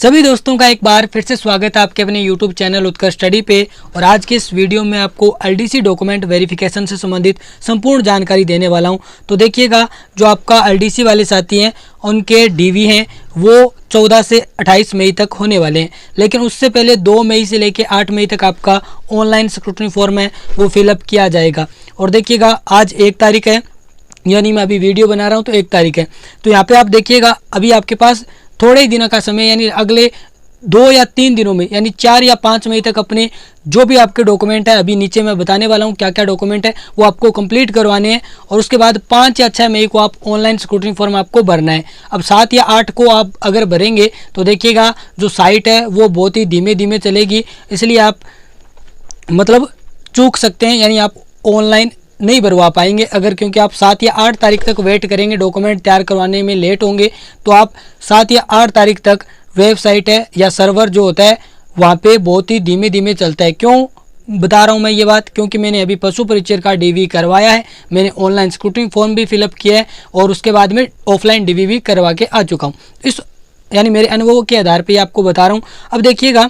सभी दोस्तों का एक बार फिर से स्वागत है आपके अपने YouTube चैनल उत्कर्ष स्टडी पे। और आज के इस वीडियो में आपको LDC डॉक्यूमेंट वेरिफिकेशन से संबंधित संपूर्ण जानकारी देने वाला हूं। तो देखिएगा, जो आपका LDC वाले साथी हैं उनके DV हैं वो 14 से 28 मई तक होने वाले हैं, लेकिन उससे पहले 2 मई से लेकर 8 मई तक आपका ऑनलाइन स्क्रूटनी फॉर्म है वो फिलअप किया जाएगा। और देखिएगा, आज 1 तारीख है, यानी मैं अभी वीडियो बना रहा हूँ तो 1 तारीख है। तो यहाँ पे आप देखिएगा, अभी आपके पास थोड़े ही दिनों का समय, यानी अगले 2 या 3 दिनों में, यानी 4 या 5 मई तक अपने जो भी आपके डॉक्यूमेंट है, अभी नीचे मैं बताने वाला हूँ क्या क्या डॉक्यूमेंट है, वो आपको कंप्लीट करवाने हैं। और उसके बाद 5 या 6 मई को आप ऑनलाइन स्क्रूटनी फॉर्म आपको भरना है। अब 7 या 8 को आप अगर भरेंगे तो देखिएगा, जो साइट है वो बहुत ही धीमे धीमे चलेगी, इसलिए आप मतलब चूक सकते हैं, यानी आप ऑनलाइन नहीं भरवा पाएंगे अगर, क्योंकि आप 7 या 8 तारीख तक वेट करेंगे, डॉक्यूमेंट तैयार करवाने में लेट होंगे, तो आप 7 या 8 तारीख तक वेबसाइट है या सर्वर जो होता है वहाँ पे बहुत ही धीमे धीमे चलता है। क्यों बता रहा हूँ मैं ये बात, क्योंकि मैंने अभी पशु परिचर का DV करवाया है, मैंने ऑनलाइन स्क्रूटनी फॉर्म भी फिलअप किया है और उसके बाद में ऑफलाइन DV भी करवा के आ चुका हूँ। इस यानी मेरे अनुभव के आधार पर आपको बता रहा हूँ। अब देखिएगा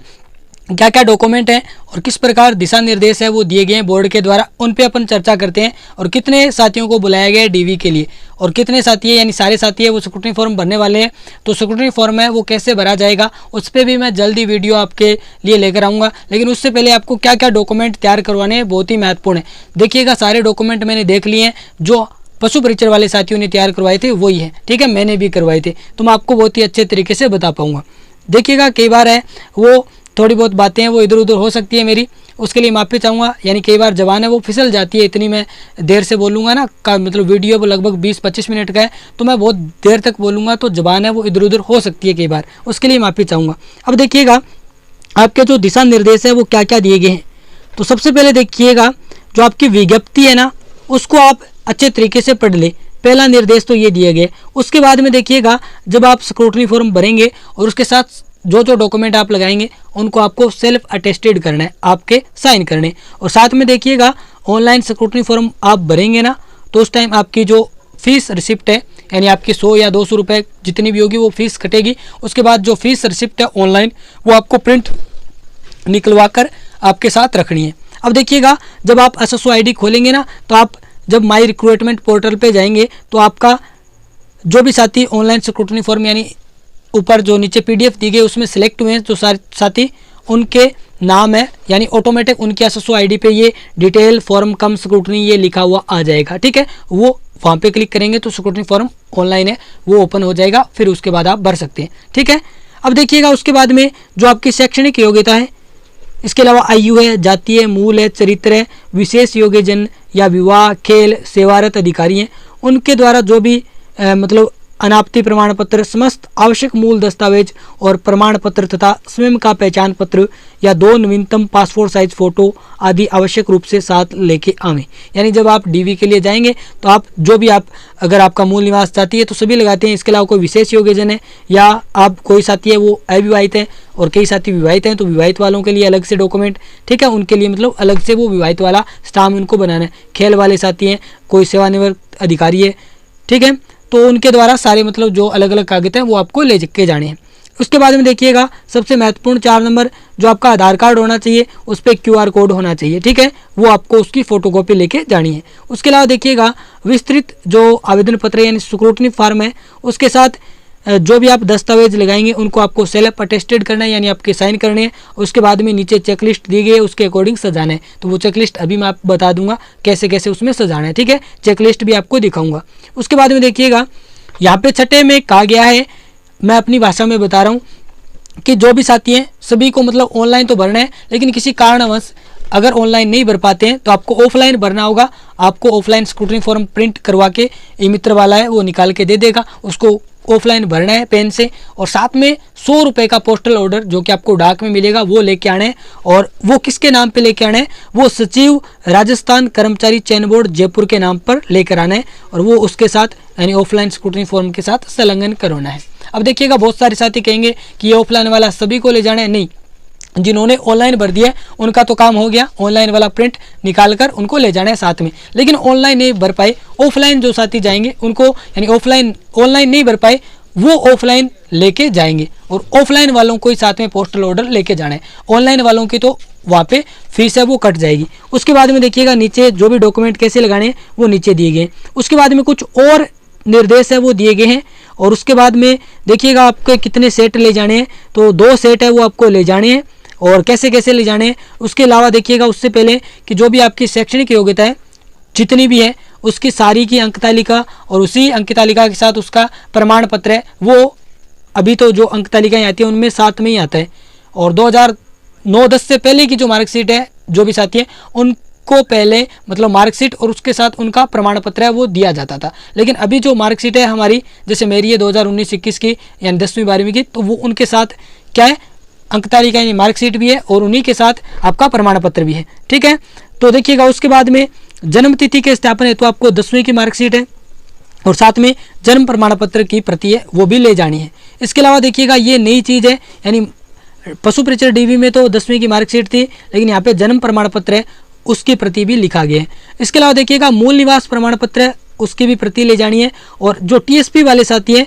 क्या क्या डॉक्यूमेंट हैं और किस प्रकार दिशा निर्देश है वो दिए गए हैं बोर्ड के द्वारा, उन पे अपन चर्चा करते हैं। और कितने साथियों को बुलाया गया है DV के लिए, और कितने साथी है, यानी सारे साथी है वो स्क्रूटनी फॉर्म भरने वाले हैं। तो स्क्रूटनी फॉर्म है वो कैसे भरा जाएगा उस पर भी मैं जल्दी वीडियो आपके लिए लेकर आऊँगा। लेकिन उससे पहले आपको क्या क्या डॉक्यूमेंट तैयार करवाने हैं बहुत ही महत्वपूर्ण है। देखिएगा, सारे डॉक्यूमेंट मैंने देख लिए हैं, जो पशु परिचर वाले साथियों ने तैयार करवाए थे वही है, ठीक है, मैंने भी करवाए थे, तो मैं आपको बहुत ही अच्छे तरीके से बता पाऊँगा। देखिएगा, कई बार है वो थोड़ी बहुत बातें हैं वो इधर उधर हो सकती है मेरी, उसके लिए माफ़ी चाहूँगा। यानी कई बार ज़बान है वो फिसल जाती है, इतनी मैं देर से बोलूँगा ना, का मतलब वीडियो वो लगभग 20-25 मिनट का है, तो मैं बहुत देर तक बोलूँगा तो ज़बान है वो इधर उधर हो सकती है कई बार, उसके लिए माफ़ी चाहूँगा। अब देखिएगा, आपके जो दिशा निर्देश है वो क्या क्या दिए गए हैं। तो सबसे पहले देखिएगा, जो आपकी विज्ञप्ति है ना उसको आप अच्छे तरीके से पढ़ ले। पहला निर्देश तो ये दिए गए। उसके बाद में देखिएगा, जब आप स्क्रूटनी फॉर्म भरेंगे और उसके साथ जो जो डॉक्यूमेंट आप लगाएंगे उनको आपको सेल्फ अटेस्टेड करना है, आपके साइन करने। और साथ में देखिएगा, ऑनलाइन स्क्रूटनी फॉर्म आप भरेंगे ना तो उस टाइम आपकी जो फीस रिसिप्ट है, यानी आपकी 100 या 200 रुपये जितनी भी होगी वो फीस कटेगी। उसके बाद जो फीस रिसिप्ट है ऑनलाइन वो आपको प्रिंट निकलवा कर आपके साथ रखनी है। अब देखिएगा, जब आप SSO ID खोलेंगे ना, तो आप जब माई रिक्रूटमेंट पोर्टल पे जाएंगे तो आपका जो भी साथी ऑनलाइन स्क्रूटनी फॉर्म, यानी ऊपर जो नीचे PDF दी गई उसमें सिलेक्ट हुए हैं जो साथी, उनके नाम है, यानी ऑटोमेटिक उनकी SSO ID पे ये डिटेल फॉर्म कम स्क्रूटनी ये लिखा हुआ आ जाएगा, ठीक है। वो वहाँ पे क्लिक करेंगे तो स्क्रूटनी फॉर्म ऑनलाइन है वो ओपन हो जाएगा, फिर उसके बाद आप भर सकते हैं, ठीक है। अब देखिएगा, उसके बाद में जो आपकी शैक्षणिक योग्यता है, इसके अलावा आयु है, जाति है, मूल है, चरित्र है, विशेष योग्यजन या विवाह, खेल, सेवारत अधिकारी हैं, उनके द्वारा जो भी मतलब अनापत्ति प्रमाण पत्र, समस्त आवश्यक मूल दस्तावेज और प्रमाण पत्र तथा स्वयं का पहचान पत्र या 2 नवीनतम पासपोर्ट साइज फोटो आदि आवश्यक रूप से साथ लेके आवें। यानी जब आप DV के लिए जाएंगे तो आप जो भी आप, अगर आपका मूल निवास साथी है तो सभी लगाते हैं, इसके अलावा कोई विशेष योग्यजन है या आप कोई साथी है वो अविवाहित है और कई साथी विवाहित हैं तो विवाहित वालों के लिए अलग से डॉक्यूमेंट, ठीक है, उनके लिए मतलब अलग से वो विवाहित वाला स्टाम्प उनको बनाना है। खेल वाले साथी हैं, कोई सेवानिवृत्त अधिकारी है, ठीक है, तो उनके द्वारा सारे मतलब जो अलग अलग कागज हैं वो आपको ले के जाने हैं। उसके बाद में देखिएगा, सबसे महत्वपूर्ण 4 नंबर, जो आपका आधार कार्ड होना चाहिए उस पर QR कोड होना चाहिए, ठीक है, वो आपको उसकी फोटोकॉपी लेके जानी है। उसके अलावा देखिएगा, विस्तृत जो आवेदन पत्र यानी स्क्रूटनी फॉर्म है उसके साथ जो भी आप दस्तावेज लगाएंगे उनको आपको सेल्फ अटेस्टेड करना है, यानी आपके साइन करने हैं। उसके बाद में नीचे चेकलिस्ट दी गई है उसके अकॉर्डिंग सजाना है, तो वो चेकलिस्ट अभी मैं आपको बता दूंगा कैसे कैसे उसमें सजाना है, ठीक है, चेकलिस्ट भी आपको दिखाऊंगा। उसके बाद में देखिएगा, यहाँ पे 6 में कहा गया है, मैं अपनी भाषा में बता रहा हूँ कि जो भी साथी हैं सभी को मतलब ऑनलाइन तो भरना है, लेकिन किसी कारणवश अगर ऑनलाइन नहीं भर पाते हैं तो आपको ऑफलाइन भरना होगा। आपको ऑफलाइन स्क्रूटनी फॉर्म प्रिंट करवा के ई मित्र वाला है वो निकाल के दे देगा, उसको ऑफलाइन भरना है पेन से। और साथ में 100 रुपये का पोस्टल ऑर्डर जो कि आपको डाक में मिलेगा वो लेके आना है। और वो किसके नाम पे लेके आना है, वो सचिव राजस्थान कर्मचारी चयन बोर्ड जयपुर के नाम पर लेकर आना है और वो उसके साथ यानी ऑफलाइन स्क्रूटनी फॉर्म के साथ संलग्न करवाना है। अब देखिएगा, बहुत सारे साथी कहेंगे कि ये ऑफलाइन वाला सभी को ले जाना है, नहीं, जिन्होंने ऑनलाइन भर दिया उनका तो काम हो गया, ऑनलाइन वाला प्रिंट निकाल कर उनको ले जाना है साथ में। लेकिन ऑनलाइन नहीं भर पाए, ऑफलाइन जो साथी जाएंगे उनको, यानी ऑनलाइन नहीं भर पाए वो ऑफलाइन लेके जाएंगे और ऑफलाइन वालों को ही साथ में पोस्टल ऑर्डर लेके जाना है। ऑनलाइन वालों की तो वहाँ पे फीस है वो कट जाएगी। उसके बाद में देखिएगा नीचे जो भी डॉक्यूमेंट कैसे लगाने हैं वो नीचे दिए गए। उसके बाद में कुछ और निर्देश है वो दिए गए हैं और उसके बाद में देखिएगा आपके कितने सेट ले जाने हैं, तो 2 सेट है वो आपको ले जाने हैं और कैसे कैसे ले जाने हैं। उसके अलावा देखिएगा उससे पहले कि जो भी आपकी शैक्षणिक योग्यता है जितनी भी है उसकी सारी की अंक तालिका और उसी अंक तालिका के साथ उसका प्रमाण पत्र है वो अभी तो जो अंक तालिकाएँ आती है उनमें साथ में ही आता है। और 2009-10 से पहले की जो मार्कशीट है जो भी साथी है उनको पहले मतलब मार्कशीट और उसके साथ उनका प्रमाण पत्र है वो दिया जाता था। लेकिन अभी जो मार्कशीट है हमारी जैसे मेरी है 2019-21 की यानी 10वीं 12वीं की, तो वो उनके साथ क्या है अंक तालिका यानी मार्कशीट भी है और उन्हीं के साथ आपका प्रमाण पत्र भी है। ठीक है, तो देखिएगा उसके बाद में जन्म तिथि के सत्यापन है तो आपको 10वीं की मार्कशीट है और साथ में जन्म प्रमाण पत्र की प्रति है वो भी ले जानी है। इसके अलावा देखिएगा ये नई चीज़ है, यानी पशु परिचर डीवी में तो 10वीं की मार्कशीट थी लेकिन यहाँ पे जन्म प्रमाण पत्र है उसकी प्रति भी लिखा गया है। इसके अलावा देखिएगा मूल निवास प्रमाण पत्र है उसकी भी प्रति ले जानी है और जो टीएसपी वाले साथी हैं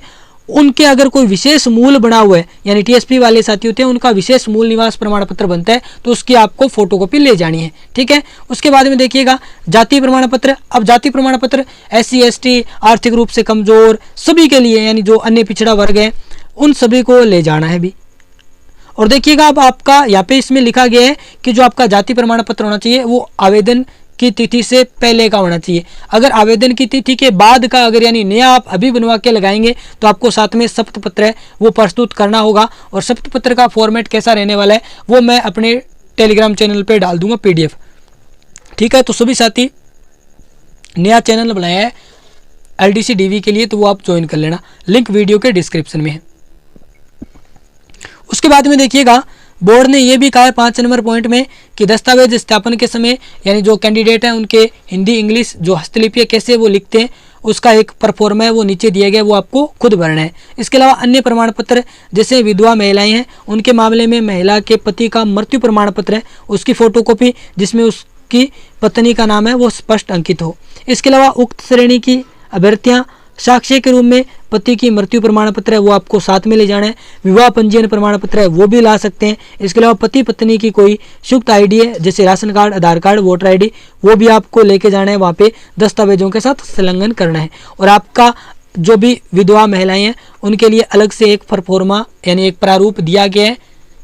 उनके अगर कोई विशेष मूल बना हुआ है यानी टीएसपी वाले साथी होते हैं उनका विशेष मूल निवास प्रमाण पत्र बनता है तो उसकी आपको फोटोकॉपी ले जानी है। ठीक है, उसके बाद में देखिएगा जाति प्रमाण पत्र। अब जाति प्रमाण पत्र SC ST आर्थिक रूप से कमजोर सभी के लिए यानी जो अन्य पिछड़ा वर्ग है उन सभी को ले जाना है भी। और देखिएगा अब आपका यहाँ पे इसमें लिखा गया है कि जो आपका जाति प्रमाण पत्र होना चाहिए वो आवेदन की तिथि से पहले का होना चाहिए। अगर आवेदन की तिथि के बाद का अगर यानी नया आप अभी बनवा के लगाएंगे तो आपको साथ में शपथ पत्र है वो प्रस्तुत करना होगा और शपथ पत्र का फॉर्मेट कैसा रहने वाला है वो मैं अपने टेलीग्राम चैनल पे डाल दूंगा PDF। ठीक है, तो सभी साथी नया चैनल बनाया है LDC DV के लिए तो वो आप ज्वाइन कर लेना, लिंक वीडियो के डिस्क्रिप्शन में है। उसके बाद में देखिएगा बोर्ड ने यह भी कहा है 5 नंबर पॉइंट में कि दस्तावेज सत्यापन के समय यानी जो कैंडिडेट हैं उनके हिंदी इंग्लिश जो हस्तलिपि कैसे वो लिखते हैं उसका एक परफॉर्मा है वो नीचे दिया गया वो आपको खुद भरना है। इसके अलावा अन्य प्रमाण पत्र जैसे विधवा महिलाएं हैं उनके मामले में महिला के पति का मृत्यु प्रमाण पत्र है उसकी फोटोकॉपी जिसमें उसकी पत्नी का नाम है वो स्पष्ट अंकित हो। इसके अलावा उक्त श्रेणी की अभ्यर्थियां साक्ष्य के रूप में पति की मृत्यु प्रमाण पत्र है वो आपको साथ में ले जाना है। विवाह पंजीयन प्रमाण पत्र है वो भी ला सकते हैं। इसके अलावा पति पत्नी की कोई संयुक्त ID है जैसे राशन कार्ड आधार कार्ड वोटर ID वो भी आपको लेके जाना है, वहाँ पे दस्तावेजों के साथ संलग्न करना है। और आपका जो भी विधवा महिलाएं हैं उनके लिए अलग से एक परफॉर्मा यानी एक प्रारूप दिया गया है।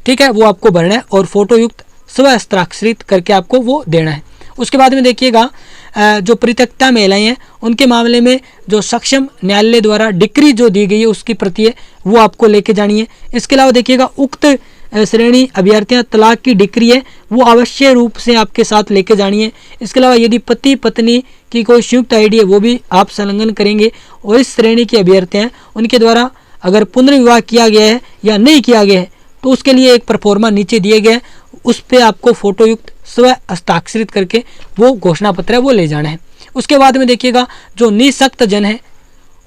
ठीक है, वो आपको भरना है और फोटोयुक्त स्व हस्ताक्षरित करके आपको वो देना है। उसके बाद में देखिएगा जो परित्यक्ता महिलाएं हैं उनके मामले में जो सक्षम न्यायालय द्वारा डिक्री जो दी गई है उसकी प्रति है वो आपको लेके जानी है। इसके अलावा देखिएगा उक्त श्रेणी अभ्यर्थियां तलाक की डिक्री है वो अवश्य रूप से आपके साथ लेके जानी है। इसके अलावा यदि पति पत्नी की कोई संयुक्त ID है वो भी आप संलग्न करेंगे। और इस श्रेणी की अभ्यर्थियां उनके द्वारा अगर पुनर्विवाह किया गया है या नहीं किया गया है तो उसके लिए एक परफॉर्मा नीचे दिए गए उस पर आपको फोटोयुक्त स्व हस्ताक्षरित करके वो घोषणा पत्र है वो ले जाना है। उसके बाद में देखिएगा जो निःशक्त जन है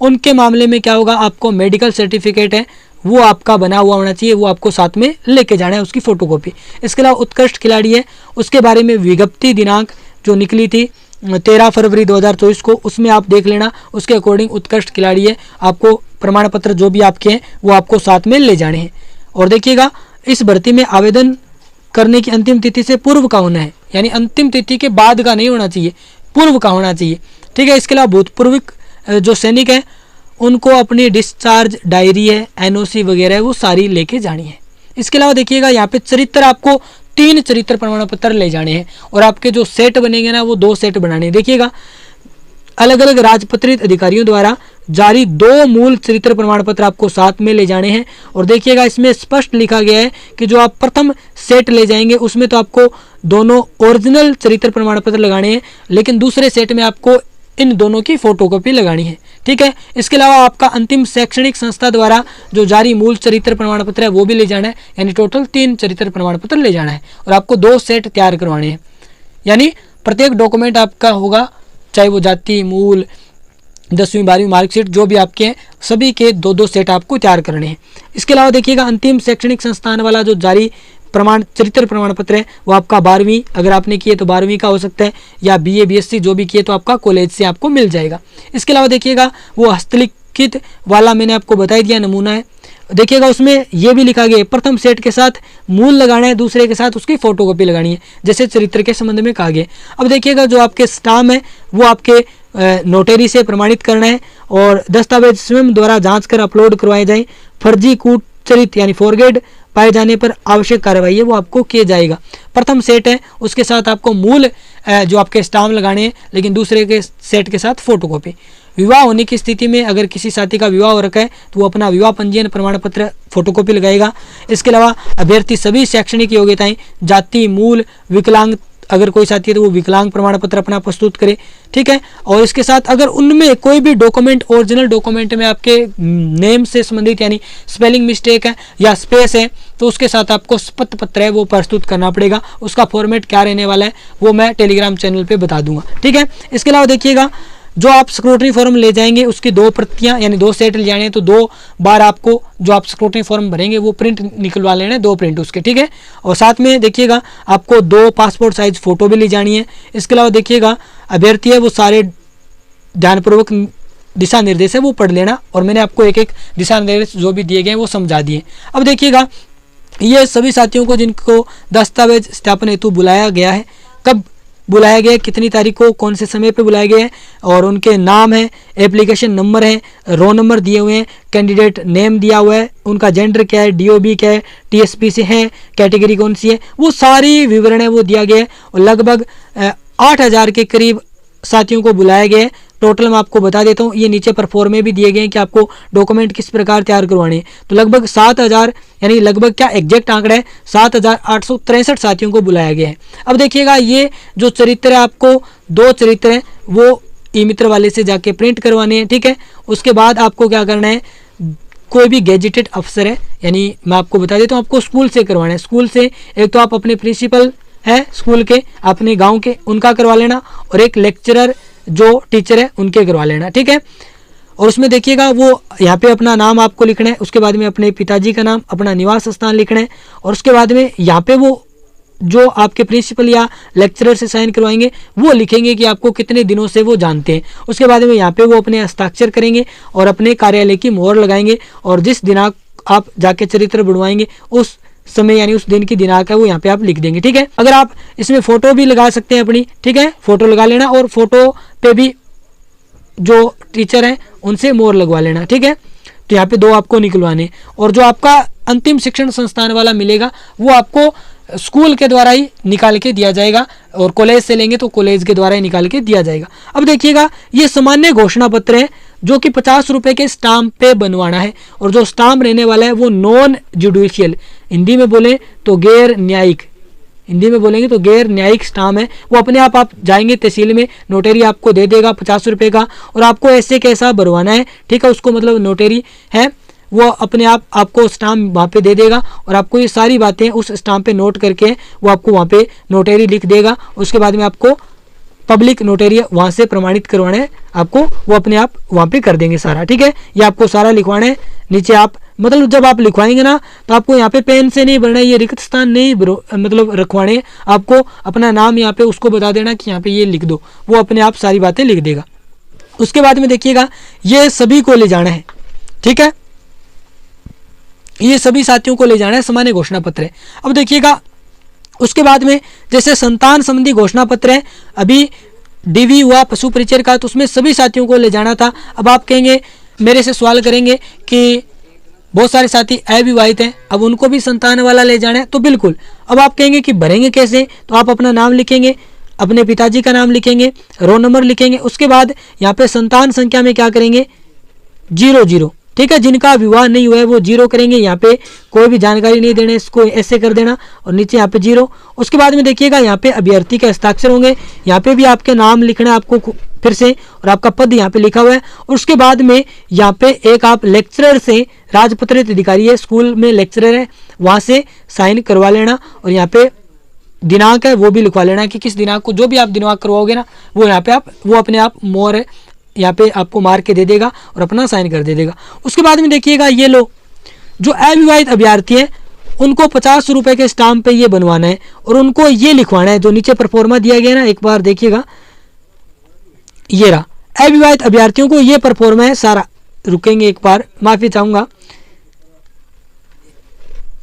उनके मामले में क्या होगा आपको मेडिकल सर्टिफिकेट है वो आपका बना हुआ होना चाहिए वो आपको साथ में लेके जाना है उसकी फोटोकॉपी। इसके अलावा उत्कृष्ट खिलाड़ी है उसके बारे में विज्ञप्ति दिनांक जो निकली थी 13 फरवरी 2024 को उसमें आप देख लेना उसके अकॉर्डिंग उत्कृष्ट खिलाड़ी है आपको प्रमाण पत्र जो भी आपके हैं वो आपको साथ में ले जाने हैं। और देखिएगा इस भर्ती में आवेदन करने की अंतिम तिथि से पूर्व का होना है यानी अंतिम तिथि के बाद का नहीं होना चाहिए पूर्व का होना चाहिए। ठीक है, इसके अलावा भूतपूर्व जो सैनिक है उनको अपनी डिस्चार्ज डायरी है NOC वगैरह है वो सारी लेके जानी है। इसके अलावा देखिएगा यहाँ पे चरित्र आपको 3 चरित्र प्रमाण पत्र ले जाने हैं और आपके जो सेट बनेंगे ना वो 2 सेट बनाने हैं। देखिएगा अलग अलग राजपत्रित अधिकारियों द्वारा जारी 2 मूल चरित्र प्रमाण पत्र आपको साथ में ले जाने हैं। और देखिएगा इसमें स्पष्ट लिखा गया है कि जो आप प्रथम सेट ले जाएंगे उसमें तो आपको दोनों ओरिजिनल चरित्र प्रमाण पत्र लगाने हैं लेकिन दूसरे सेट में आपको इन दोनों की फोटोकॉपी लगानी है। ठीक है, इसके अलावा आपका अंतिम शैक्षणिक संस्था द्वारा जो जारी मूल चरित्र प्रमाण पत्र है वो भी ले जाना है यानी टोटल 3 चरित्र प्रमाण पत्र ले जाना है। और आपको 2 सेट तैयार करवाने हैं यानी प्रत्येक डॉक्यूमेंट आपका होगा चाहे वो जाति मूल 10वीं 12वीं मार्कशीट जो भी आपके हैं सभी के 2-2 सेट आपको तैयार करने हैं। इसके अलावा देखिएगा अंतिम शैक्षणिक संस्थान वाला जो जारी चरित्र प्रमाण पत्र है वो आपका 12वीं अगर आपने किए तो 12वीं का हो सकता है या BA BSc जो भी किए तो आपका कॉलेज से आपको मिल जाएगा। इसके अलावा देखिएगा वो हस्तलिखित वाला मैंने आपको बता दिया नमूना है देखिएगा उसमें ये भी लिखा गया है, प्रथम सेट के साथ मूल लगाना है, दूसरे के साथ उसकी फोटोकॉपी लगानी है, जैसे चरित्र के संबंध में कहा गया। अब देखिएगा जो आपके स्टाम्प है वो आपके नोटरी से प्रमाणित करना है और दस्तावेज स्वयं द्वारा जांच कर अपलोड करवाए जाएं। फर्जी कूटचरित यानी फॉरगेड पाए जाने पर आवश्यक कार्रवाई है वो आपको किया जाएगा। प्रथम सेट है उसके साथ आपको मूल जो आपके स्टाम्प लगाने हैं, लेकिन दूसरे के सेट के साथ फोटोकॉपी। विवाह होने की स्थिति में अगर किसी साथी का विवाह हो रखा है तो वो अपना विवाह पंजीयन प्रमाण पत्र फोटोकॉपी लगाएगा। इसके अलावा अभ्यर्थी सभी शैक्षणिक योग्यताएं, जाति, मूल, विकलांग, अगर कोई साथी है तो वो विकलांग प्रमाण पत्र अपना प्रस्तुत करे, ठीक है। और इसके साथ अगर उनमें कोई भी डॉक्यूमेंट, ओरिजिनल डॉक्यूमेंट में आपके नेम से संबंधित यानी स्पेलिंग मिस्टेक है या स्पेस है तो उसके साथ आपको शपथ पत्र है वो प्रस्तुत करना पड़ेगा। उसका फॉर्मेट क्या रहने वाला है वो मैं टेलीग्राम चैनल पे बता दूंगा, ठीक है। इसके अलावा देखिएगा जो आप स्क्रूटनी फॉर्म ले जाएंगे उसकी 2 प्रतियां यानी 2 सेट ले जाने हैं तो 2 बार आपको जो आप स्क्रूटनी फॉर्म भरेंगे वो प्रिंट निकलवा लेना है, 2 प्रिंट उसके, ठीक है। और साथ में देखिएगा आपको 2 पासपोर्ट साइज फोटो भी ले जानी है। इसके अलावा देखिएगा अभ्यर्थी है वो सारे ध्यानपूर्वक दिशा निर्देश है वो पढ़ लेना और मैंने आपको एक एक दिशा निर्देश जो भी दिए गए हैं वो समझा दिए। अब देखिएगा ये सभी साथियों को जिनको दस्तावेज सत्यापन हेतु बुलाया गया है, कब बुलाया गया है, कितनी तारीख को, कौन से समय पे बुलाया गया है और उनके नाम है, एप्लीकेशन नंबर है, रो नंबर दिए हुए हैं, कैंडिडेट नेम दिया हुआ है, उनका जेंडर क्या है, डीओबी क्या है, टीएसपी से है, कैटेगरी कौन सी है, वो सारी विवरण है वो दिया गया है। और लगभग 8,000 के करीब साथियों को बुलाया गया है। टोटल मैं आपको बता देता हूँ, ये नीचे परफॉर्मे भी दिए गए हैं कि आपको डॉक्यूमेंट किस प्रकार तैयार करवाने हैं। तो लगभग 7,000 यानी लगभग क्या एग्जैक्ट आंकड़ा है 7,863 साथियों को बुलाया गया है। अब देखिएगा ये जो चरित्र है आपको 2 चरित्र हैं वो ई मित्र वाले से जाके प्रिंट करवाने हैं, ठीक है। उसके बाद आपको क्या करना है, कोई भी गेजेटेड अफसर है यानी मैं आपको बता देता हूँ आपको स्कूल से करवाना है। स्कूल से एक तो आप अपने प्रिंसिपल है स्कूल के अपने गाँव के उनका करवा लेना और एक लेक्चरर जो टीचर है उनके करवा लेना, ठीक है। और उसमें देखिएगा वो यहाँ पे अपना नाम आपको लिखना है, उसके बाद में अपने पिताजी का नाम, अपना निवास स्थान लिखना है और उसके बाद में यहाँ पे वो जो आपके प्रिंसिपल या लेक्चरर से साइन करवाएंगे वो लिखेंगे कि आपको कितने दिनों से वो जानते हैं। उसके बाद में यहाँ पे वो अपने हस्ताक्षर करेंगे और अपने कार्यालय की मोहर लगाएंगे और जिस दिनांक आप जाके चरित्र बढ़वाएंगे उस समय यानी उस दिन की दिनांक है वो यहाँ पे आप लिख देंगे, ठीक है। अगर आप इसमें फोटो भी लगा सकते हैं अपनी, ठीक है, फोटो लगा लेना और फोटो पे भी जो टीचर हैं उनसे मोहर लगवा लेना, ठीक है। तो यहाँ पे 2 आपको निकलवाने और जो आपका अंतिम शिक्षण संस्थान वाला मिलेगा वो आपको स्कूल के द्वारा ही निकाल के दिया जाएगा और कॉलेज से लेंगे तो कॉलेज के द्वारा ही निकाल के दिया जाएगा। अब देखिएगा ये सामान्य घोषणा पत्र है जो कि 50 रुपए के स्टाम्प पे बनवाना है और जो स्टाम्प रहने वाला है वो नॉन जुडिशियल, हिंदी में बोले तो गैर न्यायिक, हिंदी में बोलेंगे तो गैर न्यायिक स्टाम्प है। वो अपने आप जाएंगे तहसील में, नोटरी आपको दे देगा 50 रुपए का और आपको ऐसे कैसा भरवाना है, ठीक है। उसको मतलब नोटरी है वो अपने आप आपको स्टाम्प वहाँ पे दे देगा और आपको ये सारी बातें उस स्टाम्प पे नोट करके वो आपको वहाँ पे नोटरी लिख देगा। उसके बाद में आपको पब्लिक नोटरी वहाँ से प्रमाणित करवाना है, आपको वो अपने आप वहाँ पे कर देंगे सारा, ठीक है। ये आपको सारा लिखवाना है। नीचे आप मतलब जब आप लिखवाएंगे ना तो आपको यहाँ पे पेन से नहीं भरना है, ये रिक्त स्थान नहीं मतलब रखवाने, आपको अपना नाम यहाँ पे उसको बता देना कि यहाँ पे ये लिख दो, वो अपने आप सारी बातें लिख देगा। उसके बाद में देखिएगा ये सभी को ले जाना है, ठीक है, ये सभी साथियों को ले जाना है, सामान्य घोषणा पत्र है। अब देखिएगा उसके बाद में जैसे संतान संबंधी घोषणा पत्र है, अभी डीवी हुआ पशु परिचय का तो उसमें सभी साथियों को ले जाना था। अब आप कहेंगे मेरे से सवाल करेंगे कि बहुत सारे साथी अविवाहित हैं, अब उनको भी संतान वाला ले जाना है, तो बिल्कुल। अब आप कहेंगे कि भरेंगे कैसे, तो आप अपना नाम लिखेंगे, अपने पिताजी का नाम लिखेंगे, रोल नंबर लिखेंगे, उसके बाद यहाँ पे संतान संख्या में क्या करेंगे 00, ठीक है। जिनका विवाह नहीं हुआ है वो 0 करेंगे, यहाँ पे कोई भी जानकारी नहीं देना, इसको ऐसे कर देना और नीचे यहाँ पे 0। उसके बाद में देखिएगा यहाँ पे अभ्यर्थी के हस्ताक्षर होंगे, यहाँ पे भी आपके नाम लिखना है आपको फिर से और आपका पद यहाँ पे लिखा हुआ है। और उसके बाद में यहाँ पे एक आप लेक्चरर से, राजपत्रित अधिकारी है स्कूल में लेक्चरर है, वहाँ से साइन करवा लेना और यहाँ पे दिनांक है वो भी लिखवा लेना कि किस दिनांक को जो भी आप दिनांक करवाओगे ना वो यहाँ पे आप वो अपने आप मोहर यहाँ पे आपको मार के दे देगा और अपना साइन कर दे देगा। उसके बाद में देखिएगा ये लो जो अविवाहित अभ्यर्थी हैं उनको 50 रुपए के स्टाम्प पे ये बनवाना है और उनको ये लिखवाना है जो नीचे परफॉर्मा दिया गया ना, एक बार देखिएगा ये रहा। अविवाहित अभ्यर्थियों को ये परफॉर्मा है सारा, रुकेंगे एक बार, माफी चाहूंगा,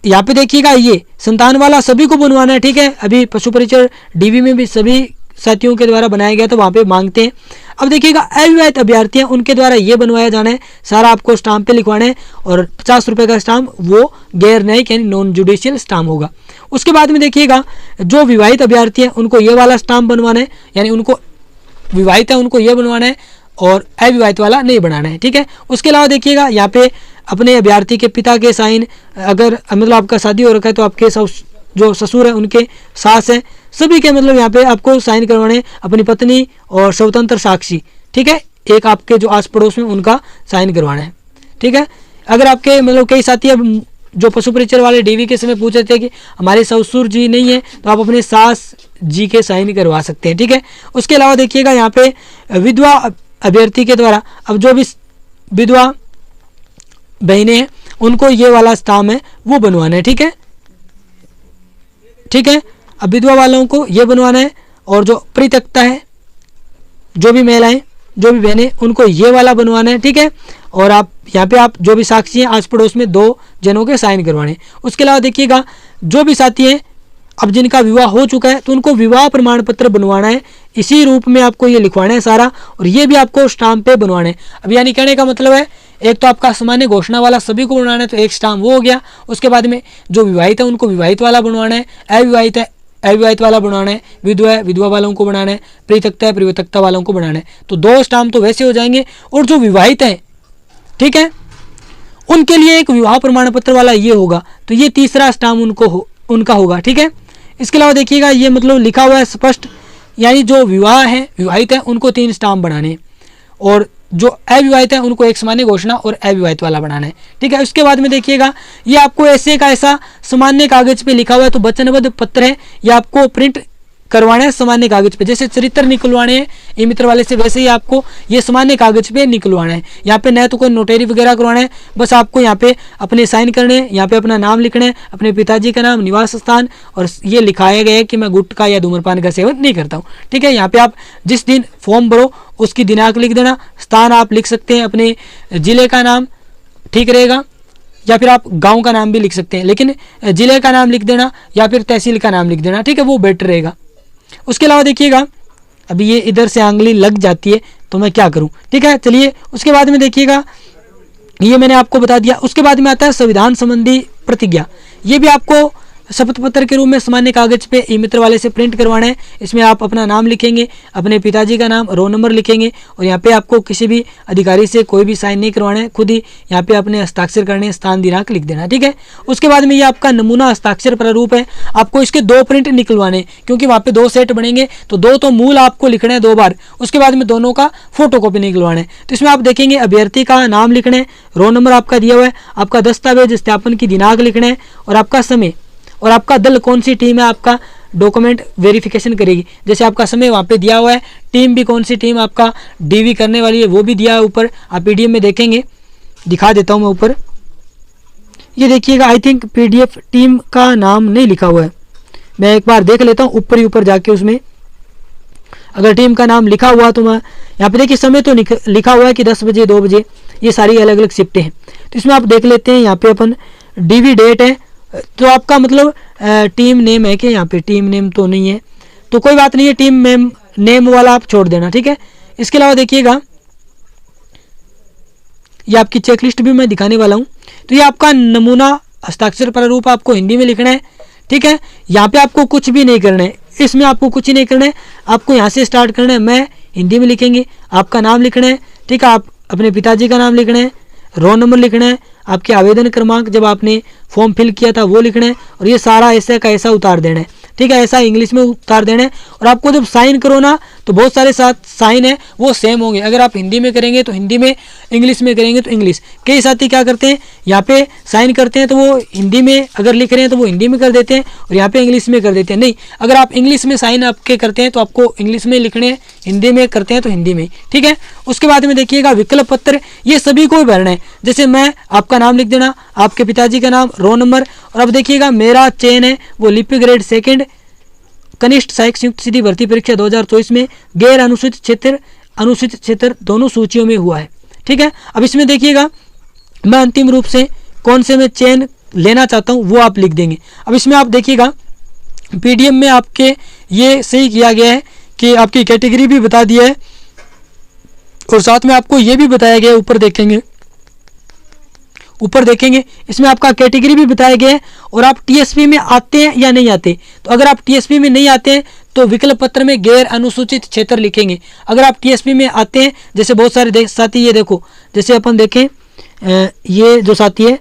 यहाँ पे देखिएगा ये संतान वाला सभी को बनवाना है, ठीक है। अभी पशु परिचय डीवी में भी सभी साथियों के द्वारा बनाया गया तो वहाँ पे मांगते हैं। अब देखिएगा अविवाहित अभ्यर्थी हैं, उनके द्वारा ये बनवाया जाना है, सारा आपको स्टाम्प पे लिखवाना है और 50 रुपये का स्टाम्प वो गैर न्यायिक यानी नॉन जुडिशियल स्टाम्प होगा। उसके बाद में देखिएगा जो विवाहित अभ्यर्थी हैं उनको ये वाला स्टाम्प बनवाना है, यानी उनको विवाहित है उनको ये बनवाना है और अविवाहित वाला नहीं बनाना है, ठीक है। उसके अलावा देखिएगा यहाँ पे अपने अभ्यर्थी के पिता के साइन, अगर मतलब आपका शादी हो रखा है तो आपके जो ससुर है उनके सास है, सभी के मतलब यहाँ पे आपको साइन करवाने, अपनी पत्नी और स्वतंत्र साक्षी, ठीक है, एक आपके जो आस पड़ोस में उनका साइन करवाना है, ठीक है। अगर आपके मतलब कई साथी अब जो पशु परिचय वाले डीवी के समय पूछ रहे थे कि हमारे ससुर जी नहीं है तो आप अपने सास जी के साइन करवा सकते हैं, ठीक है। उसके अलावा देखिएगा यहाँ पे विधवा अभ्यर्थी के द्वारा अब जो भी विधवा बहनें हैं उनको ये वाला स्टाम्प है वो बनवाना है, ठीक है, ठीक है। अब विधवा वालों को ये बनवाना है और जो परित्यक्ता है, जो भी महिलाएं, जो भी बहनें, उनको ये वाला बनवाना है, ठीक है। और आप यहाँ पे आप जो भी साक्षी हैं आस पड़ोस में 2 जनों के साइन करवाने। उसके अलावा देखिएगा जो भी साथी हैं अब जिनका विवाह हो चुका है तो उनको विवाह प्रमाण पत्र बनवाना है, इसी रूप में आपको ये लिखवाना है सारा, और ये भी आपको स्टाम्प पे बनवाना है। अब यानी कहने का मतलब है एक तो आपका सामान्य घोषणा वाला सभी को बनवाना है तो एक स्टाम्प वो हो गया। उसके बाद में जो विवाहित है उनको विवाहित वाला बनवाना है, अविवाहित है अविवाहित वाला बनवाना है, विधवा है विधवा वालों को बनाना है, परित्यक्ता है परित्यक्ता वालों को बनाना है। तो 2 स्टाम्प तो वैसे हो जाएंगे। और जो विवाहित हैं, ठीक है, उनके लिए एक विवाह प्रमाण पत्र वाला ये होगा, तो ये तीसरा स्टाम्प उनका होगा, ठीक है। इसके अलावा देखिएगा ये मतलब लिखा हुआ है स्पष्ट, यानी जो विवाह है विवाहित है उनको 3 स्टाम्प बनाने हैं और जो अविवाहित है उनको एक सामान्य घोषणा और अविवाहित वाला बनाना है, ठीक है। उसके बाद में देखिएगा ये आपको ऐसे का ऐसा सामान्य कागज पे लिखा हुआ है तो वचनबद्ध पत्र है, ये आपको प्रिंट करवाना है सामान्य कागज पे, जैसे चरित्र निकलवाने हैं ई मित्र वाले से वैसे ही आपको ये सामान्य कागज पे निकलवाना है। यहाँ पे न तो कोई नोटरी वगैरह करवाना है, बस आपको यहाँ पे अपने साइन करने हैं, यहाँ पे अपना नाम लिखना है, अपने पिताजी का नाम, निवास स्थान, और ये लिखाया गया है कि मैं गुटखा या धूम्रपान का सेवन नहीं करता हूँ, ठीक है। यहाँ पे आप जिस दिन फॉर्म भरो उसकी दिनांक लिख देना, स्थान आप लिख सकते हैं अपने जिले का नाम, ठीक रहेगा, या फिर आप गाँव का नाम भी लिख सकते हैं, लेकिन जिले का नाम लिख देना या फिर तहसील का नाम लिख देना, ठीक है, वो बेटर रहेगा। उसके अलावा देखिएगा अभी ये इधर से आंगली लग जाती है तो मैं क्या करूं, ठीक है, चलिए। उसके बाद में देखिएगा ये मैंने आपको बता दिया। उसके बाद में आता है संविधान संबंधी प्रतिज्ञा, ये भी आपको शपथ पत्र के रूप में सामान्य कागज पे ई मित्र वाले से प्रिंट करवाना है। इसमें आप अपना नाम लिखेंगे, अपने पिताजी का नाम, रोल नंबर लिखेंगे और यहाँ पे आपको किसी भी अधिकारी से कोई भी साइन नहीं करवाना है, खुद ही यहाँ पे अपने हस्ताक्षर करने, स्थान दिनांक लिख देना, ठीक है। उसके बाद में ये आपका नमूना हस्ताक्षर प्रारूप है, आपको इसके 2 प्रिंट निकलवाने, क्योंकि वहाँ पे 2 सेट बनेंगे तो 2 तो मूल आपको लिखना है 2 बार, उसके बाद में दोनों का फोटोकॉपी निकलवाना है। तो इसमें आप देखेंगे अभ्यर्थी का नाम लिखना है, रोल नंबर आपका दिया हुआ है, आपका दस्तावेज सत्यापन की दिनांक लिखना है और आपका समय और आपका दल कौन सी टीम है आपका डॉक्यूमेंट वेरिफिकेशन करेगी, जैसे आपका समय वहाँ पे दिया हुआ है, टीम भी कौन सी टीम आपका डीवी करने वाली है वो भी दिया है ऊपर, आप पीडीएफ में देखेंगे, दिखा देता हूँ मैं ऊपर, ये देखिएगा। आई थिंक पीडीएफ टीम का नाम नहीं लिखा हुआ है, मैं एक बार देख लेता हूँ ऊपर ही ऊपर जाके, उसमें अगर टीम का नाम लिखा हुआ तो मैं यहाँ पे देखिए समय तो लिखा हुआ है कि 10 बजे 2 बजे, ये सारी अलग अलग शिफ्टें हैं। तो इसमें आप देख लेते हैं, यहाँ पे अपन डीवी डेट है तो आपका मतलब टीम नेम है कि यहाँ पे टीम नेम तो नहीं है, तो कोई बात नहीं है, टीम नेम वाला आप छोड़ देना, ठीक है। इसके अलावा देखिएगा ये आपकी चेकलिस्ट भी मैं दिखाने वाला हूँ। तो ये आपका नमूना हस्ताक्षर प्रारूप आपको हिंदी में लिखना है, ठीक है। यहाँ पे आपको कुछ भी नहीं करना है, इसमें आपको कुछ ही नहीं करना है, आपको यहाँ से स्टार्ट करना है, मैं हिंदी में लिखेंगे, आपका नाम लिखना है, ठीक है, आप अपने पिताजी का नाम लिखना है, रोल नंबर लिखना है, आपके आवेदन क्रमांक जब आपने फॉर्म फिल किया था वो लिखना है और ये सारा ऐसा का ऐसा उतार देना है, ठीक है, ऐसा इंग्लिश में उतार देना है। और आपको जब साइन करो ना तो बहुत सारे साइन है वो सेम होंगे, अगर आप हिंदी में करेंगे तो हिंदी में, इंग्लिश में करेंगे तो इंग्लिश। कई साथी क्या करते हैं यहाँ पे साइन करते हैं तो वो हिंदी में अगर लिख रहे हैं तो वो हिंदी में कर देते हैं और यहाँ पे इंग्लिश में कर देते हैं, नहीं, अगर आप इंग्लिश में साइन आपके करते हैं तो आपको इंग्लिश में लिखने हैं, हिंदी में करते हैं तो हिंदी में, ठीक है। उसके बाद में देखिएगा विकल्प पत्र, ये सभी को भरना है, जैसे मैं आपका नाम लिख देना, आपके पिताजी का नाम, रोल नंबर, और अब देखिएगा मेरा चयन है वो लिपि ग्रेड 2 कनिष्ठ सहायक संयुक्त सीधी भर्ती परीक्षा 2024 में गैर अनुसूचित क्षेत्र दोनों सूचियों में हुआ है, ठीक है। अब इसमें देखिएगा मैं अंतिम रूप से कौन से मैं चयन लेना चाहता हूँ वो आप लिख देंगे। अब इसमें आप देखिएगा पीडीएफ में आपके ये सही किया गया है कि आपकी कैटेगरी भी बता दिया है और साथ में आपको ये भी बताया गया है, ऊपर देखेंगे इसमें आपका कैटेगरी भी बताया गया है और आप टीएसपी में आते हैं या नहीं आते। तो अगर आप टीएसपी में नहीं आते हैं तो विकल्प पत्र में गैर अनुसूचित क्षेत्र लिखेंगे। अगर आप टीएसपी में आते हैं, जैसे बहुत सारे साथी ये देखो, जैसे अपन देखें ये जो साथी है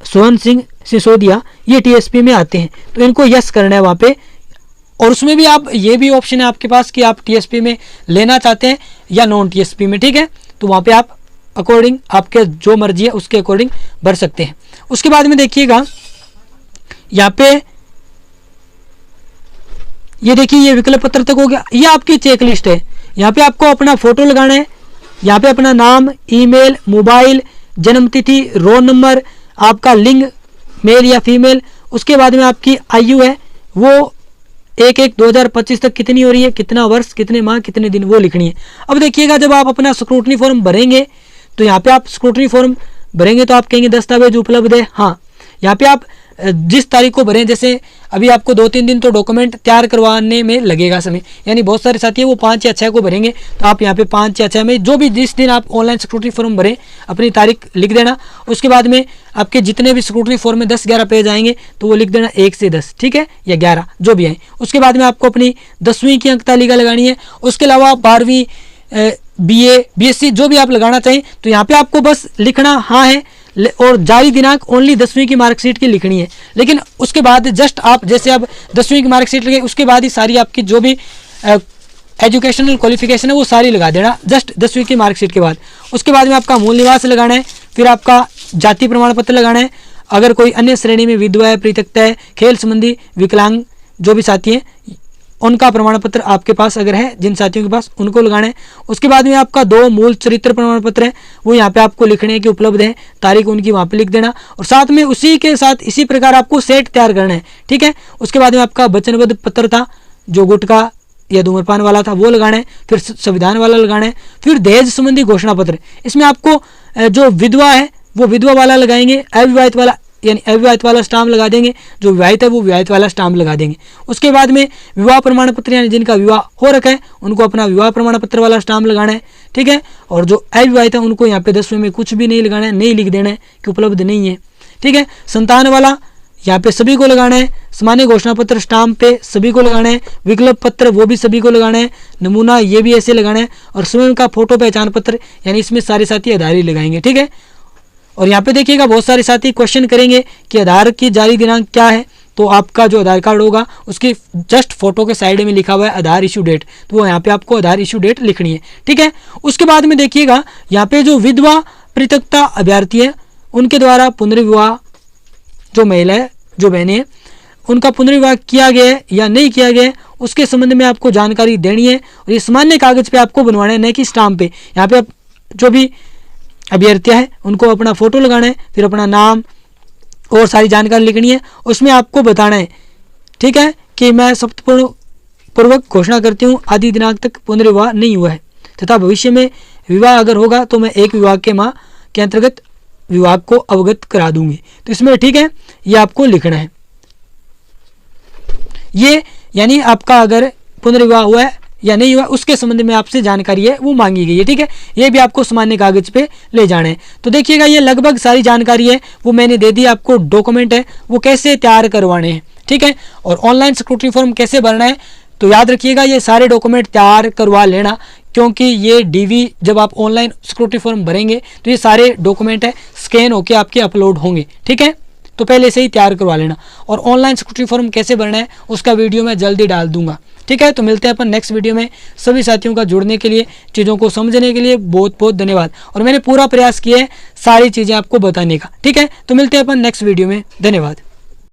सोहन सिंह सिसोदिया, ये टीएसपी में आते हैं तो इनको यस करना है वहाँ पे। और उसमें भी आप ये भी ऑप्शन है आपके पास कि आप टीएसपी में लेना चाहते हैं या नॉन टीएसपी में, ठीक है। तो वहाँ पे आप अकॉर्डिंग आपके जो मर्जी है उसके अकॉर्डिंग भर सकते हैं। उसके बाद में देखिएगा यहाँ पे ये देखिए ये विकल्प पत्र तक हो गया। ये आपकी चेक लिस्ट है। यहाँ पे आपको अपना फोटो लगाना है, यहाँ पे अपना नाम, ईमेल, मोबाइल, जन्मतिथि, रोल नंबर, आपका लिंग मेल या फीमेल, उसके बाद में आपकी आयु है वो 1/1/2025 तक कितनी हो रही है, कितना वर्ष, कितने माह, कितने दिन, वो लिखनी है। अब देखिएगा जब आप अपना स्क्रूटनी फॉर्म भरेंगे तो यहाँ पे आप स्क्रूटनी फॉर्म भरेंगे तो आप कहेंगे दस्तावेज उपलब्ध है। हाँ, यहाँ पे आप जिस तारीख को भरें, जैसे अभी आपको 2-3 दिन तो डॉक्यूमेंट तैयार करवाने में लगेगा समय, यानी बहुत सारे साथी है वो 5 या 6 को भरेंगे तो आप यहाँ पे 5 या 6 में जो भी जिस दिन आप ऑनलाइन स्क्रूटनी फॉर्म भरें अपनी तारीख लिख देना। उसके बाद में आपके जितने भी स्क्रूटनी फॉर्म में 10-11 पेज आएंगे तो वो लिख देना 1 से 10, ठीक है, या 11 जो भी आए। उसके बाद में आपको अपनी 10वीं की अंक तालिका लगानी है। उसके अलावा 12वीं बीए बीएससी जो भी आप लगाना चाहें तो यहाँ पे आपको बस लिखना हाँ है और जारी दिनांक ओनली 10वीं की मार्कशीट की लिखनी है। लेकिन उसके बाद जस्ट आप जैसे आप 10वीं की मार्कशीट लगे उसके बाद ही सारी आपकी जो भी एजुकेशनल क्वालिफिकेशन है वो सारी लगा देना जस्ट 10वीं की मार्कशीट के बाद। उसके बाद में आपका मूल निवास लगाना है, फिर आपका जाति प्रमाण पत्र लगाना है। अगर कोई अन्य श्रेणी में विधवा है, परित्यक्ता है, खेल संबंधी विकलांग जो भी साथी हैं उनका प्रमाण पत्र आपके पास अगर है, जिन साथियों के पास, उनको लगाना है। उसके बाद में आपका 2 मूल चरित्र प्रमाण पत्र है वो यहाँ पे आपको लिखने है कि उपलब्ध है, तारीख उनकी वहाँ पे लिख देना और साथ में उसी के साथ इसी प्रकार आपको सेट तैयार करना है, ठीक है। उसके बाद में आपका वचनबद्ध पत्र था जो गुटखा या धूम्रपान वाला था वो लगाना है, फिर संविधान वाला लगाना है, फिर दहेज संबंधी घोषणा पत्र। इसमें आपको जो विधवा है वो विधवा वाला लगाएंगे, अविवाहित वाला यानी अविवाहित वाला स्टाम्प लगा देंगे, जो विवाहित है वो विवाहित वाला स्टाम्प लगा देंगे। उसके बाद में विवाह प्रमाण पत्र यानी जिनका विवाह हो रखा है उनको अपना विवाह प्रमाण पत्र वाला स्टाम्प लगाना है, ठीक है। और जो अविवाहित है उनको यहाँ पे 10वीं में कुछ भी नहीं लगाना है, नहीं लिख देना है कि उपलब्ध नहीं है, ठीक है। संतान वाला यहाँ पे सभी को लगाना है, सामान्य घोषणा पत्र स्टाम्प पे सभी को लगाना है, विकल्प पत्र वो भी सभी को लगाना है, नमूना ये भी ऐसे लगाना है और स्वयं का फोटो पहचान पत्र यानी इसमें सारे साथी आधार ही लगाएंगे, ठीक है। और यहाँ पे देखिएगा बहुत सारे साथी क्वेश्चन करेंगे कि आधार की जारी दिनांक क्या है, तो आपका जो आधार कार्ड होगा उसकी जस्ट फोटो के साइड में लिखा हुआ है आधार इशू डेट, तो वो यहाँ पे आपको आधार इशू डेट लिखनी है, ठीक है। उसके बाद में देखिएगा यहाँ पे जो विधवा परित्यक्ता अभ्यर्थी है उनके द्वारा पुनर्विवाह जो महिला है, जो बहनें हैं, उनका पुनर्विवाह किया गया है या नहीं किया गया है उसके संबंध में आपको जानकारी देनी है और ये सामान्य कागज पे आपको बनवाना है, न कि स्टाम्प पे। यहाँ पे आप जो भी अभ्यर्थियाँ हैं उनको अपना फोटो लगाना है, फिर अपना नाम और सारी जानकारी लिखनी है। उसमें आपको बताना है, ठीक है, कि मैं सप्तपूर्वक घोषणा करती हूँ आदि दिनांक तक पुनर्विवाह नहीं हुआ है तथा भविष्य में विवाह अगर होगा तो मैं एक विवाह के माह के अंतर्गत विभाग को अवगत करा दूंगी। तो इसमें ठीक है ये आपको लिखना है। ये यानी आपका अगर पुनर्विवाह हुआ है या नहीं हुआ उसके संबंध में आपसे जानकारी है वो मांगी गई है, ठीक है। ये भी आपको सामान्य कागज पे ले जाना है। तो देखिएगा ये लगभग सारी जानकारी है वो मैंने दे दी। आपको डॉक्यूमेंट है वो कैसे तैयार करवाने हैं, ठीक है, और ऑनलाइन स्क्रूटनी फॉर्म कैसे भरना है। तो याद रखिएगा ये सारे डॉक्यूमेंट तैयार करवा लेना, क्योंकि ये डीवी जब आप ऑनलाइन सिक्योरिटी फॉर्म भरेंगे तो ये सारे डॉक्यूमेंट है स्कैन होके आपके अपलोड होंगे, ठीक है। तो पहले से ही तैयार करवा लेना। और ऑनलाइन सिक्योरिटी फॉर्म कैसे भरना है उसका वीडियो मैं जल्दी डाल दूंगा, ठीक है। तो मिलते हैं अपन नेक्स्ट वीडियो में। सभी साथियों का जुड़ने के लिए, चीज़ों को समझने के लिए बहुत बहुत धन्यवाद। और मैंने पूरा प्रयास किया है सारी चीज़ें आपको बताने का, ठीक है। तो मिलते हैं अपन नेक्स्ट वीडियो में, धन्यवाद।